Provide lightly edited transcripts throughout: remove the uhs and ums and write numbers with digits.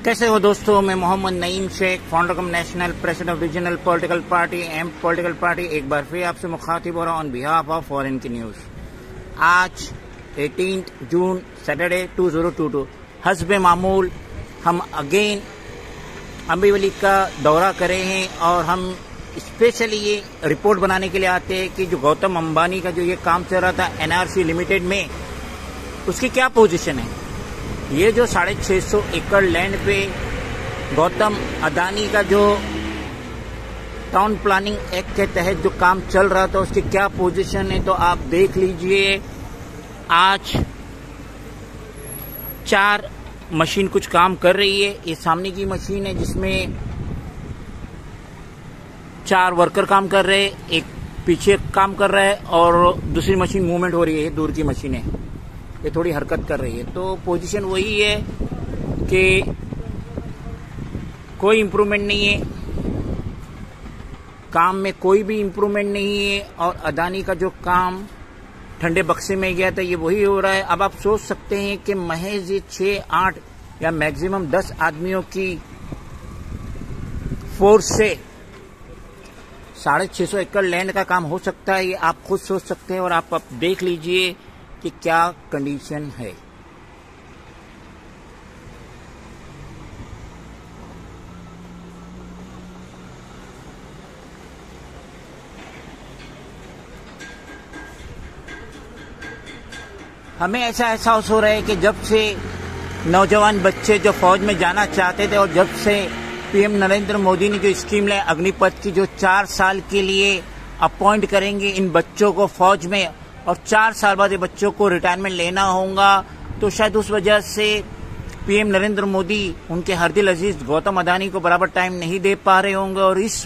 कैसे हो दोस्तों, मैं Mohammad Naeem Shaikh, founder cum national president of regional political party M political party, एक बार फिर आपसे मुखातिब हो रहा हूँ ऑन बिहाफ ऑफ फॉरेन की न्यूज। आज 18 जून सैटरडे 2022 हस्ब मामूल हम अगेन अम्बीवली का दौरा करे हैं और हम स्पेशली ये रिपोर्ट बनाने के लिए आते हैं कि जो गौतम अंबानी का जो ये काम चल रहा था एनआरसी लिमिटेड में, उसकी क्या पोजीशन है। ये जो 650 एकड़ लैंड पे गौतम अदानी का जो टाउन प्लानिंग एक्ट के तहत जो काम चल रहा था, उसकी क्या पोजीशन है तो आप देख लीजिए। आज 4 मशीन कुछ काम कर रही है। ये सामने की मशीन है जिसमें 4 वर्कर काम कर रहे हैं, एक पीछे काम कर रहा है और दूसरी मशीन मूवमेंट हो रही है। दूर की मशीन है, ये थोड़ी हरकत कर रही है। तो पोजीशन वही है कि कोई इम्प्रूवमेंट नहीं है, काम में कोई भी इम्प्रूवमेंट नहीं है और अदानी का जो काम ठंडे बक्से में गया था ये वही हो रहा है। अब आप सोच सकते हैं कि महज 6-8 या मैक्सिमम 10 आदमियों की फोर्स से 650 एकड़ लैंड का काम हो सकता है। ये आप खुद सोच सकते हैं और आप देख लीजिए कि क्या कंडीशन है। हमें ऐसा एहसास हो रहा है कि जब से नौजवान बच्चे जो फौज में जाना चाहते थे और जब से पीएम नरेंद्र मोदी ने जो स्कीम लाई अग्निपथ की, जो 4 साल के लिए अपॉइंट करेंगे इन बच्चों को फौज में और 4 साल बाद ये बच्चों को रिटायरमेंट लेना होगा, तो शायद उस वजह से पीएम नरेंद्र मोदी उनके हरदिल अजीज गौतम अदानी को बराबर टाइम नहीं दे पा रहे होंगे। और इस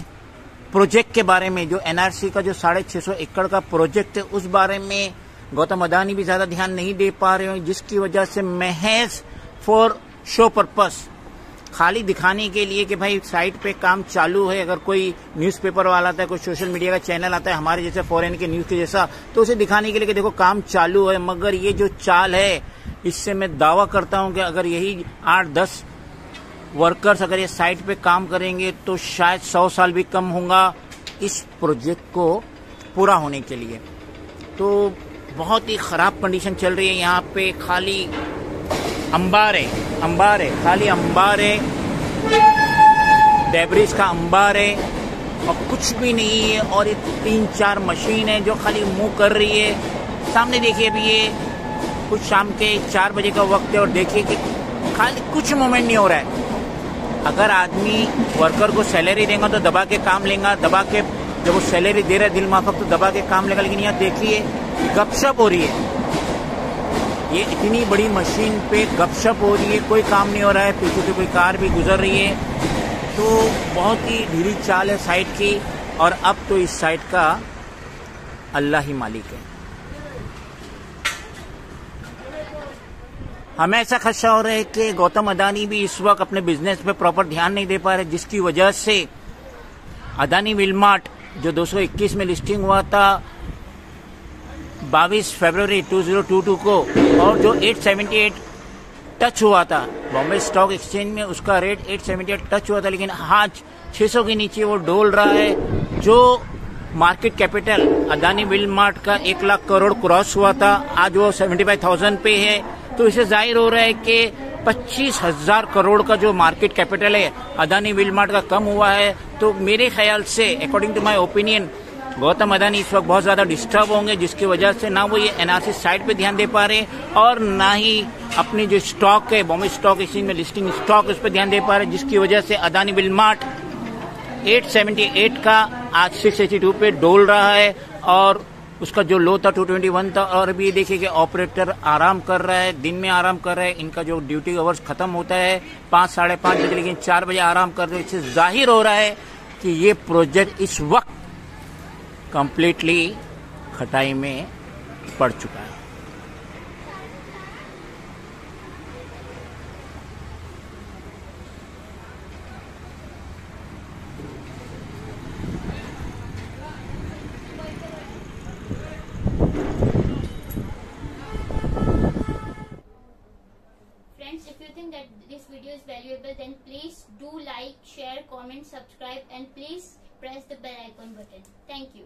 प्रोजेक्ट के बारे में, जो एनआरसी का जो 650 एकड़ का प्रोजेक्ट है, उस बारे में गौतम अदानी भी ज्यादा ध्यान नहीं दे पा रहे होंगे, जिसकी वजह से महज फॉर शो पर्पस, खाली दिखाने के लिए कि भाई साइट पे काम चालू है। अगर कोई न्यूज़पेपर वाला आता है, कोई सोशल मीडिया का चैनल आता है हमारे जैसे फॉरेन के न्यूज के जैसा, तो उसे दिखाने के लिए कि देखो काम चालू है। मगर ये जो चाल है, इससे मैं दावा करता हूं कि अगर यही 8-10 वर्कर्स अगर ये साइट पे काम करेंगे तो शायद 100 साल भी कम होगा इस प्रोजेक्ट को पूरा होने के लिए। तो बहुत ही खराब कंडीशन चल रही है यहाँ पे। खाली अंबार है, खाली अंबार है, डेब्रिज का अंबार है और कुछ भी नहीं है। और ये 3-4 मशीन है जो खाली मूव कर रही है। सामने देखिए, अभी ये कुछ शाम के 4 बजे का वक्त है और देखिए कि खाली कुछ मूवमेंट नहीं हो रहा है। अगर आदमी वर्कर को सैलरी देगा तो दबा के काम लेगा, दबा के जब वो सैलरी दे रहा है दिल माफक तो दबा के काम लेगा। लेकिन यहाँ देखिए गपशप हो रही है, ये इतनी बड़ी मशीन पे गपशप हो रही है, कोई काम नहीं हो रहा है। पीछे से कोई कार भी गुजर रही है। तो बहुत ही ढीली चाल है साइट की। और अब तो इस साइट का अल्लाह ही मालिक है। हमें ऐसा खदशा हो रहा है कि गौतम अदानी भी इस वक्त अपने बिजनेस पे प्रॉपर ध्यान नहीं दे पा रहे, जिसकी वजह से अदानी विलमार्ट जो 221 में लिस्टिंग हुआ था 22 फरवरी 2022 को, और जो 878 टच हुआ था बॉम्बे स्टॉक एक्सचेंज में, उसका रेट 878 टच हुआ था, लेकिन आज 600 के नीचे वो डोल रहा है। जो मार्केट कैपिटल अदानी विलमार्ट का 1 लाख करोड़ क्रॉस हुआ था, आज वो 75,000 पे है। तो इससे जाहिर हो रहा है कि 25,000 करोड़ का जो मार्केट कैपिटल है अदानी विलमार्ट का कम हुआ है। तो मेरे ख्याल से, according to my opinion, Gautam Adani इस वक्त बहुत ज्यादा डिस्टर्ब होंगे, जिसकी वजह से ना वो ये एनआरसी साइट पे ध्यान दे पा रहे और ना ही अपनी जो स्टॉक है बॉम्बे स्टॉक एक्सचेंज में लिस्टिंग स्टॉक उस पर ध्यान दे पा रहे, जिसकी वजह से अदानी विलमार्ट 878 का आज 682 पे डोल रहा है और उसका जो लो था 221 था। और अभी देखिए कि ऑपरेटर आराम कर रहा है, दिन में आराम कर रहा है। इनका जो ड्यूटी आवर्स खत्म होता है 5-5:30 बजे, लेकिन 4 बजे आराम कर रहे हैं। इससे जाहिर हो रहा है कि ये प्रोजेक्ट इस वक्त कंप्लीटली खटाई में पड़ चुका है। Friends, if you think that this video is valuable, then please do like, share, comment, subscribe, and please press the bell icon button. Thank you.